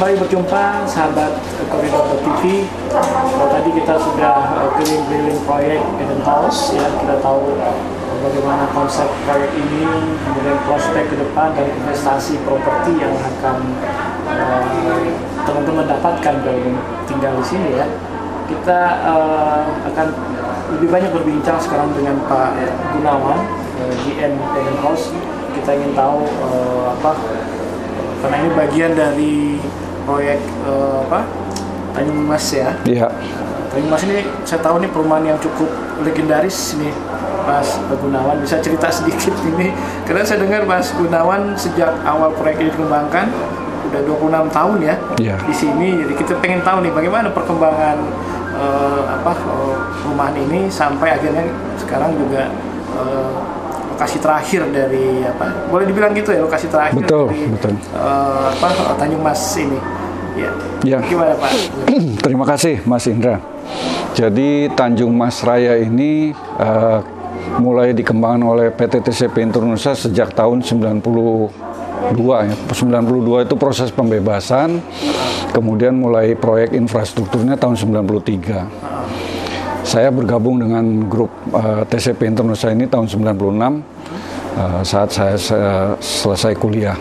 Kembali berjumpa sahabat Koridor TV. Kalau tadi kita sudah keliling-keliling proyek Eden House, ya kita tahu bagaimana konsep proyek ini, kemudian prospek ke depan dan investasi properti yang akan teman-teman dapatkan kalau tinggal di sini ya. Kita akan lebih banyak berbincang sekarang dengan Pak Gunawan, GM Eden House. Kita ingin tahu karena ini bagian dari proyek Tanjung Mas ya. Iya. Tanjung Mas ini saya tahu ini perumahan yang cukup legendaris ini, Mas Gunawan. Bisa cerita sedikit ini? Karena saya dengar Mas Gunawan sejak awal proyek ini dikembangkan udah 26 tahun ya di sini. Jadi kita pengen tahu nih bagaimana perkembangan perumahan ini sampai akhirnya sekarang juga lokasi terakhir dari boleh dibilang gitu ya, lokasi terakhir dari Tanjung Mas ini ya. Gimana Pak? Terima kasih Mas Indra. Jadi Tanjung Mas Raya ini mulai dikembangkan oleh PT TCP Indonesia sejak tahun 92 ya. 92 itu proses pembebasan, kemudian mulai proyek infrastrukturnya tahun 93. Saya bergabung dengan grup TCP Indonesia ini tahun 96 saat saya selesai kuliah.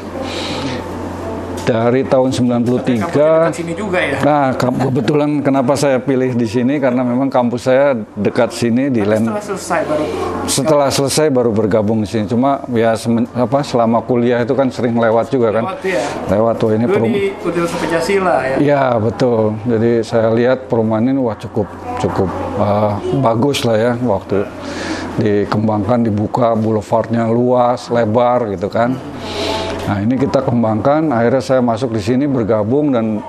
Dari tahun 93. Sini juga ya? Nah, kebetulan kenapa saya pilih di sini karena memang kampus saya dekat sini di Setelah selesai baru bergabung di sini. Cuma ya selama kuliah itu kan sering lewat juga kan. Lewat ini di Universitas Pancasila ya. Iya, betul. Jadi saya lihat perumahan ini cukup bagus lah ya, waktu dikembangkan, dibuka boulevardnya luas, lebar gitu kan. Nah, ini kita kembangkan, akhirnya saya masuk di sini bergabung dan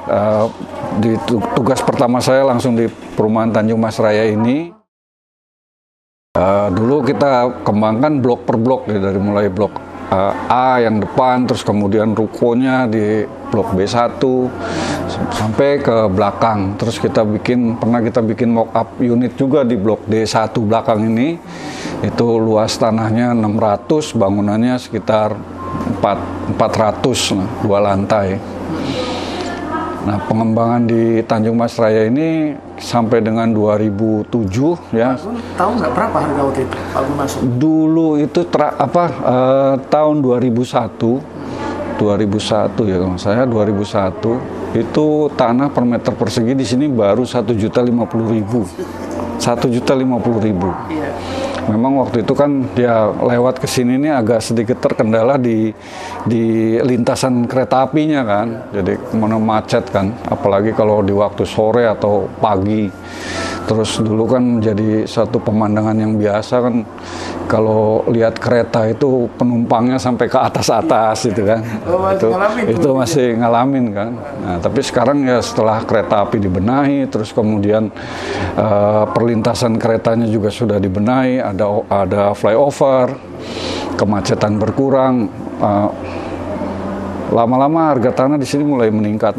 tugas pertama saya langsung di perumahan Tanjung Mas Raya ini. Dulu kita kembangkan blok per blok ya, dari mulai blok A yang depan, terus kemudian rukonya di blok B1 sampai ke belakang. Terus pernah kita bikin mock up unit juga di blok D1 belakang ini. Itu luas tanahnya 600, bangunannya sekitar 400, 2 lantai. Nah, pengembangan di Tanjung Mas Raya ini sampai dengan 2007 ya. Tahu nggak berapa harga waktu itu Pak Gun masuk? Dulu itu tahun 2001 ya kalau saya 2001 itu tanah per meter persegi di sini baru 1.050.000. 1.050.000. Iya. Memang waktu itu kan dia lewat ke sini ini agak sedikit terkendala di lintasan kereta apinya kan. Jadi kemana macet kan, apalagi kalau di waktu sore atau pagi. Terus dulu kan jadi satu pemandangan yang biasa kan, kalau lihat kereta itu penumpangnya sampai ke atas gitu kan. Itu masih ngalamin kan. Nah, tapi sekarang ya setelah kereta api dibenahi, terus kemudian perlintasan keretanya juga sudah dibenahi, ada flyover, kemacetan berkurang. Lama-lama harga tanah di sini mulai meningkat.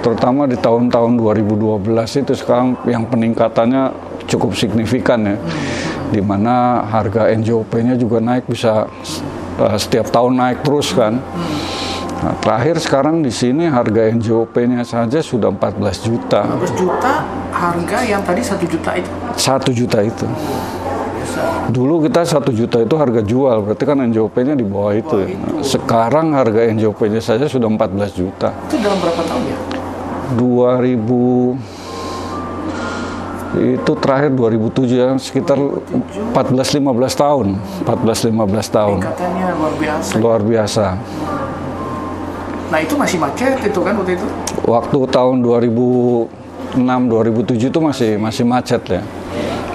Terutama di tahun-tahun 2012 itu sekarang yang peningkatannya cukup signifikan ya, di mana harga NJOP-nya juga naik, bisa setiap tahun naik terus kan. Nah, terakhir sekarang di sini harga NJOP-nya saja sudah 14 juta. 14 juta harga yang tadi 1 juta itu? 1 juta itu. Dulu kita 1 juta itu harga jual, berarti kan NJOP-nya di bawah itu. Nah, sekarang harga NJOP-nya saja sudah 14 juta. Itu dalam berapa tahun ya? 2000 itu terakhir 2007 ya, sekitar 14-15 tahun. Katanya luar biasa. Nah, itu masih macet itu kan waktu itu? Waktu tahun 2006-2007 itu masih macet ya.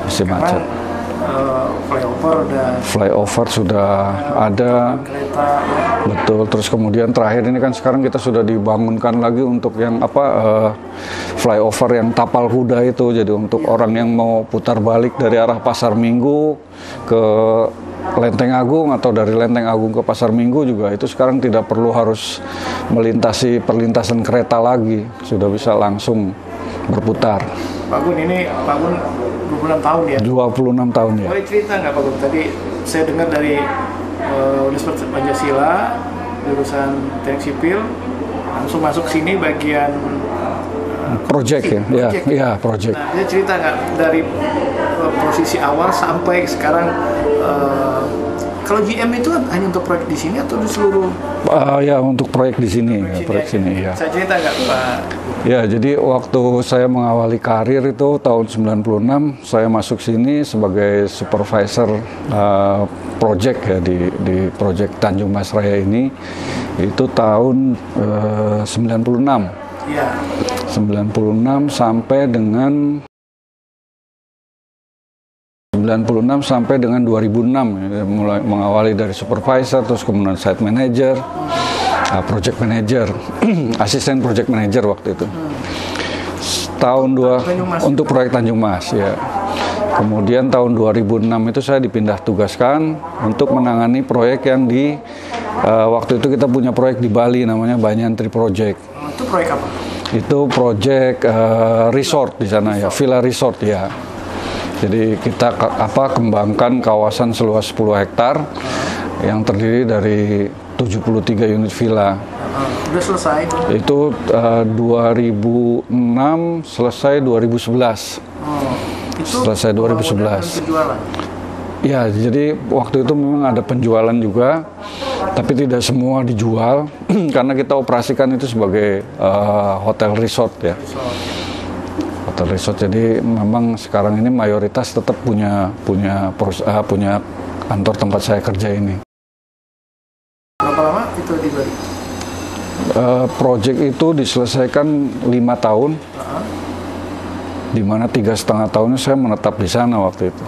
Masih macet. Flyover sudah ada. Kereta ya. Betul. Terus kemudian terakhir ini kan sekarang kita sudah dibangunkan lagi untuk yang flyover yang tapal kuda itu. Jadi untuk orang yang mau putar balik dari arah Pasar Minggu ke Lenteng Agung atau dari Lenteng Agung ke Pasar Minggu juga itu sekarang tidak perlu harus melintasi perlintasan kereta lagi. Sudah bisa langsung berputar. Pak Gun, ini Pak Gun 26 tahun ya? 26 tahun ya. Boleh cerita nggak Pak Gun? Tadi saya dengar dari Universitas Pancasila, jurusan Teknik Sipil, langsung masuk sini bagian project ya, project. Nah, dia cerita nggak dari posisi awal sampai sekarang, kalau GM itu hanya untuk proyek di sini atau di seluruh? Ya, untuk proyek di sini, proyek sini ya. Saya cerita nggak Pak? Ya, jadi waktu saya mengawali karir itu tahun 96, saya masuk sini sebagai supervisor project ya di project Tanjung Mas Raya ini. Itu tahun 96. Iya. 96 sampai dengan 2006 ya, mulai mengawali dari supervisor, terus kemudian site manager, project manager, asisten project manager waktu itu. Untuk proyek Tanjung Mas ya. Kemudian tahun 2006 itu saya dipindah tugaskan untuk menangani proyek yang waktu itu kita punya proyek di Bali namanya Banyan Tree Project. Itu proyek apa? Itu proyek resort di sana ya, villa resort ya. Jadi kita kembangkan kawasan seluas 10 hektar yang terdiri dari 73 unit villa. Udah selesai? Itu 2006 selesai 2011. Itu selesai 2011. Ya, jadi waktu itu memang ada penjualan juga, tapi tidak semua dijual karena kita operasikan itu sebagai hotel resort ya. Hotel resort. Jadi memang sekarang ini mayoritas tetap punya kantor tempat saya kerja ini. Berapa lama itu di Bali? Project itu diselesaikan 5 tahun. Di mana 3,5 tahunnya saya menetap di sana waktu itu.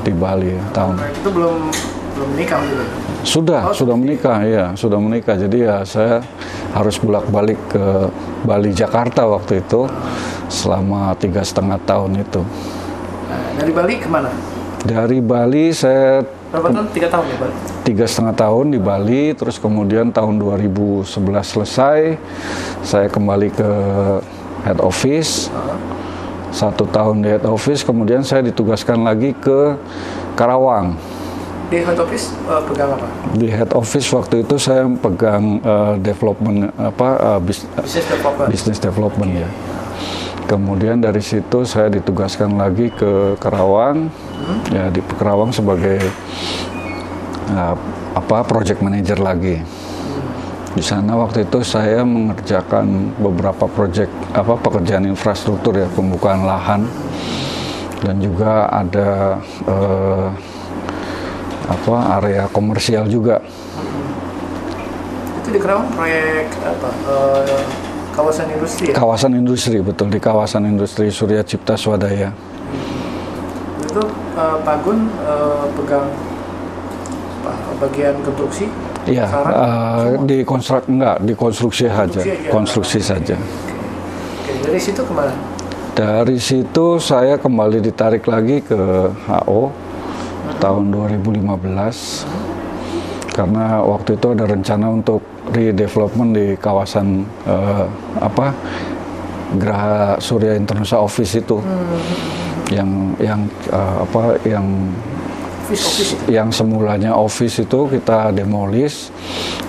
Di Bali ya, tahun. Itu belum menikah gitu? Sudah menikah ya, sudah menikah. Jadi ya saya harus bolak-balik ke Bali Jakarta waktu itu selama 3,5 tahun itu. Nah, dari Bali kemana? Dari Bali saya berapa tahun? 3 tahun ya Bali? 3,5 tahun di Bali, terus kemudian tahun 2011 selesai, saya kembali ke head office. 1 tahun di head office, kemudian saya ditugaskan lagi ke Karawang. Di head office pegang apa? Di head office waktu itu saya pegang development business development ya. Kemudian dari situ saya ditugaskan lagi ke Karawang, ya di Karawang sebagai project manager lagi. Di sana waktu itu saya mengerjakan beberapa pekerjaan infrastruktur ya, pembukaan lahan dan juga ada area komersial juga. Itu di Karawang proyek apa? Kawasan industri ya? Kawasan industri, betul, di kawasan industri Surya Cipta Swadaya. Itu Pak Gun pegang bagian konstruksi? Iya, di konstruksi saja. Konstruksi saja. Oke, dari situ kemana? Dari situ saya kembali ditarik lagi ke HO tahun 2015 karena waktu itu ada rencana untuk redevelopment di kawasan Geraha Surya International Office itu yang semulanya office itu kita demolish,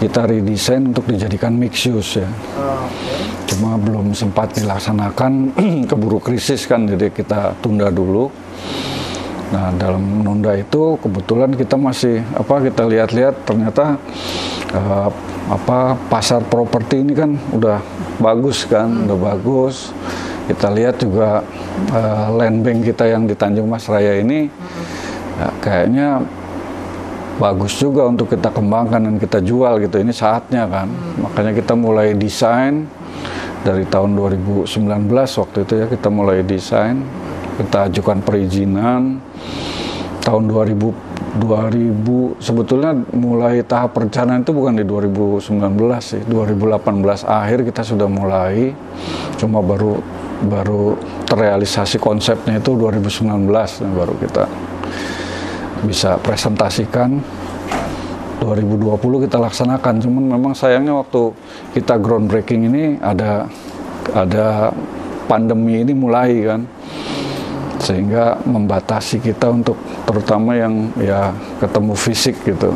kita redesign untuk dijadikan mixed use ya. Cuma belum sempat dilaksanakan, keburu krisis kan, jadi kita tunda dulu. Nah, dalam menunda itu kebetulan kita masih kita lihat-lihat ternyata pasar properti ini kan udah bagus kan, udah bagus. Kita lihat juga land bank kita yang di Tanjung Mas Raya ini ya, kayaknya bagus juga untuk kita kembangkan dan kita jual gitu. Ini saatnya kan. Makanya kita mulai desain dari tahun 2019 waktu itu ya, kita mulai desain, kita ajukan perizinan. Tahun 2000 sebetulnya mulai tahap perencanaan itu bukan di 2019 sih, 2018 akhir kita sudah mulai, cuma baru terrealisasi konsepnya itu 2019 baru kita bisa presentasikan. 2020 kita laksanakan, cuman memang sayangnya waktu kita groundbreaking ini ada pandemi ini mulai kan, sehingga membatasi kita untuk terutama yang ya ketemu fisik gitu.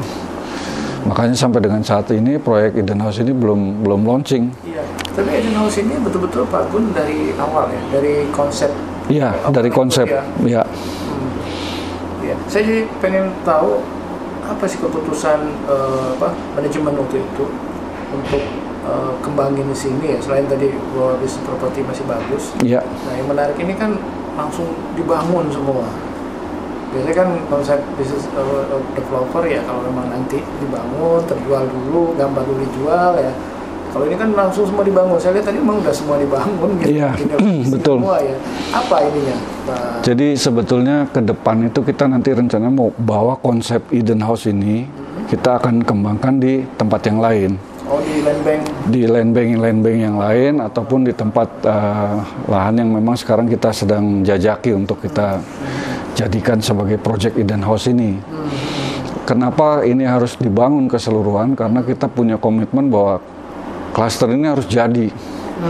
Makanya sampai dengan saat ini proyek Eden House ini belum launching. Iya. Tapi Eden House ini betul-betul Pak Gun dari awal ya, dari konsep. Iya, dari konsep. Ya. Ya. Saya jadi pengen tahu apa sih keputusan manajemen waktu itu untuk kembangin di sini ya, selain tadi bahwa bisnis properti masih bagus. Iya. Nah yang menarik ini kan langsung dibangun semua. Biasanya kan konsep bisnis developer ya kalau memang nanti dibangun, terjual dulu, gambar dulu dijual ya. Kalau ini kan langsung semua dibangun. Saya lihat tadi memang udah semua dibangun gitu. Iya, betul. Semua ya. Apa ininya, Pak? Jadi sebetulnya ke depan itu kita nanti rencana mau bawa konsep Eden House ini kita akan kembangkan di tempat yang lain. Oh, di land bank? Di land bank yang lain ataupun di tempat lahan yang memang sekarang kita sedang jajaki untuk kita jadikan sebagai project Eden House ini. Kenapa ini harus dibangun keseluruhan? Karena kita punya komitmen bahwa klaster ini harus jadi,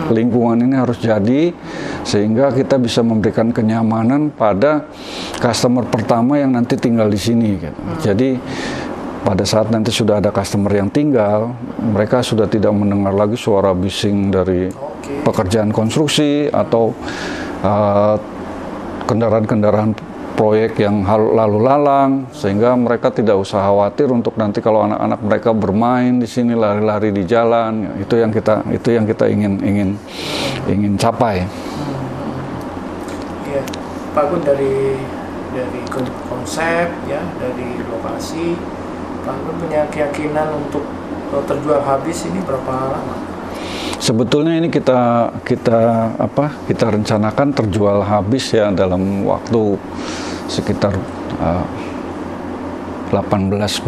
lingkungan ini harus jadi, sehingga kita bisa memberikan kenyamanan pada customer pertama yang nanti tinggal di sini. Gitu. Jadi pada saat nanti sudah ada customer yang tinggal, mereka sudah tidak mendengar lagi suara bising dari pekerjaan konstruksi atau kendaraan-kendaraan proyek yang lalu lalang, sehingga mereka tidak usah khawatir untuk nanti kalau anak-anak mereka bermain di sini lari-lari di jalan. Itu yang kita ingin capai. Iya, Pak Gun dari konsep ya, dari lokasi, Pak Gun punya keyakinan untuk terjual habis ini berapa lama? Sebetulnya ini kita rencanakan terjual habis ya dalam waktu sekitar 18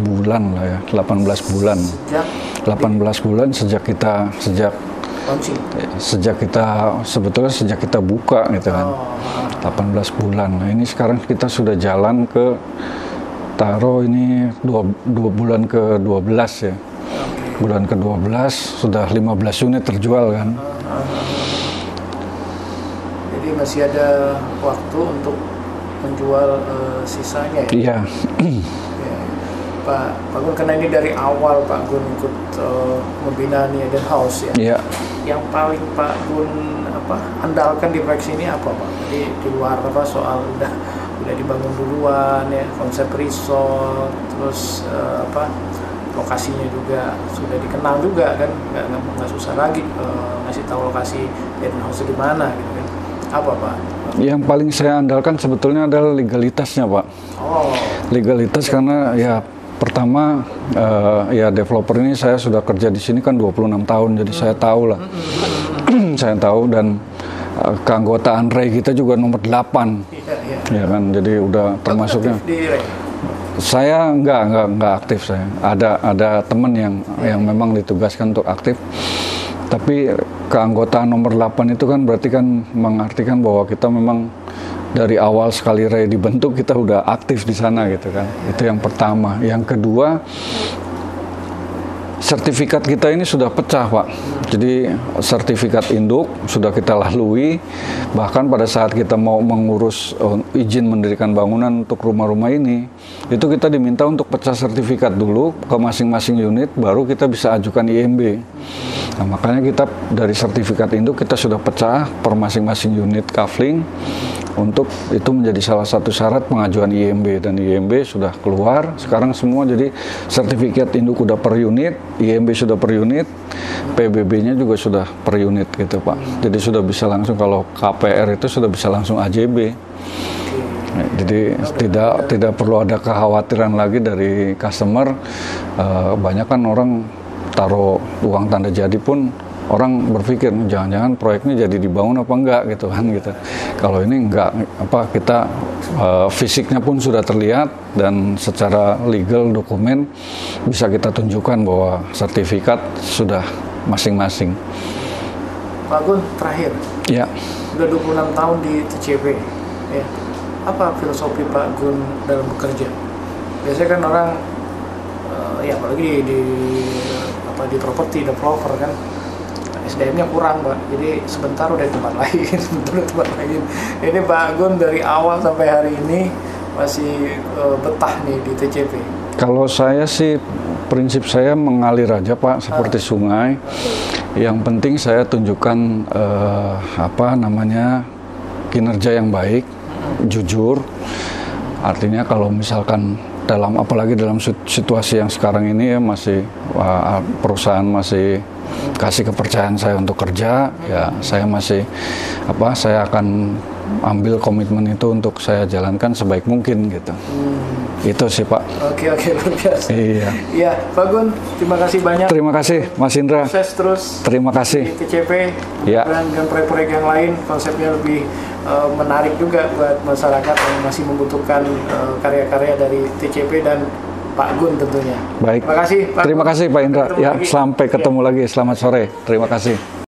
bulan lah ya, 18 bulan. 18 bulan sejak kita buka gitu kan. 18 bulan. Nah, ini sekarang kita sudah jalan ke ini 2 bulan ke 12 ya. Bulan ke-12 sudah 15 unit terjual kan. Jadi masih ada waktu untuk menjual sisanya ya? Iya. Ya. Pak Gun, karena ini dari awal Pak Gun ikut membina Eden House ya? Iya. Yang paling Pak Gun andalkan di proyek ini apa Pak? Jadi di luar soal udah dibangun duluan ya, konsep resort, terus lokasinya juga sudah dikenal juga kan, nggak susah lagi ngasih tahu lokasi Eden House di mana gitu kan. Apa Pak? Yang paling saya andalkan sebetulnya adalah legalitasnya Pak. Oh. Legalitas karena ya pertama ya developer ini saya sudah kerja di sini kan 26 tahun, jadi saya tahu lah. Saya tahu dan keanggotaan REI kita juga nomor 8. Ya kan, jadi udah termasuknya. Saya enggak aktif saya. Ada teman yang memang ditugaskan untuk aktif. Tapi keanggotaan nomor 8 itu kan berarti kan mengartikan bahwa kita memang dari awal sekali REI dibentuk kita udah aktif di sana gitu kan. Itu yang pertama. Yang kedua, sertifikat kita ini sudah pecah Pak. Jadi sertifikat induk sudah kita lalui. Bahkan pada saat kita mau mengurus izin mendirikan bangunan untuk rumah-rumah ini, itu kita diminta untuk pecah sertifikat dulu ke masing-masing unit, baru kita bisa ajukan IMB. Nah, makanya kita dari sertifikat induk kita sudah pecah per masing-masing unit kafling, untuk itu menjadi salah satu syarat pengajuan IMB, dan IMB sudah keluar. Sekarang semua jadi sertifikat induk udah per unit, IMB sudah per unit, PBB-nya juga sudah per unit gitu Pak. Jadi sudah bisa langsung, kalau KPR itu sudah bisa langsung AJB. Nah, jadi tidak perlu ada kekhawatiran lagi dari customer. Banyak kan orang taruh uang tanda jadi pun orang berpikir jangan-jangan proyeknya jadi dibangun apa enggak gitu kan gitu. Kalau ini enggak, kita fisiknya pun sudah terlihat dan secara legal dokumen bisa kita tunjukkan bahwa sertifikat sudah masing-masing. Pak Gun, terakhir. Ya. Udah 26 tahun di TCP. Ya. Apa filosofi Pak Gun dalam bekerja? Biasanya kan orang ya apalagi di properti developer kan, SDM-nya kurang Pak, jadi sebentar udah di tempat lain, sebentar udah di tempat lain. Ini Pak Gun dari awal sampai hari ini masih betah nih di TCP. Kalau saya sih prinsip saya mengalir aja Pak, seperti sungai. Yang penting saya tunjukkan kinerja yang baik, jujur. Artinya kalau misalkan apalagi dalam situasi yang sekarang ini ya, masih perusahaan masih kasih kepercayaan saya untuk kerja, ya saya akan ambil komitmen itu untuk saya jalankan sebaik mungkin gitu. Itu sih Pak. Oke, luar biasa. Iya. Iya, Pak Gun, terima kasih banyak. Terima kasih Mas Indra. Sukses terus. Terima kasih. Di TCP ya. Dan proyek-proyek yang lain, konsepnya lebih menarik juga buat masyarakat yang masih membutuhkan karya-karya dari TCP dan Pak Gun tentunya. Baik. Terima kasih Pak. Terima kasih Pak Indra. Ya, lagi. sampai ketemu lagi. Selamat sore. Terima kasih.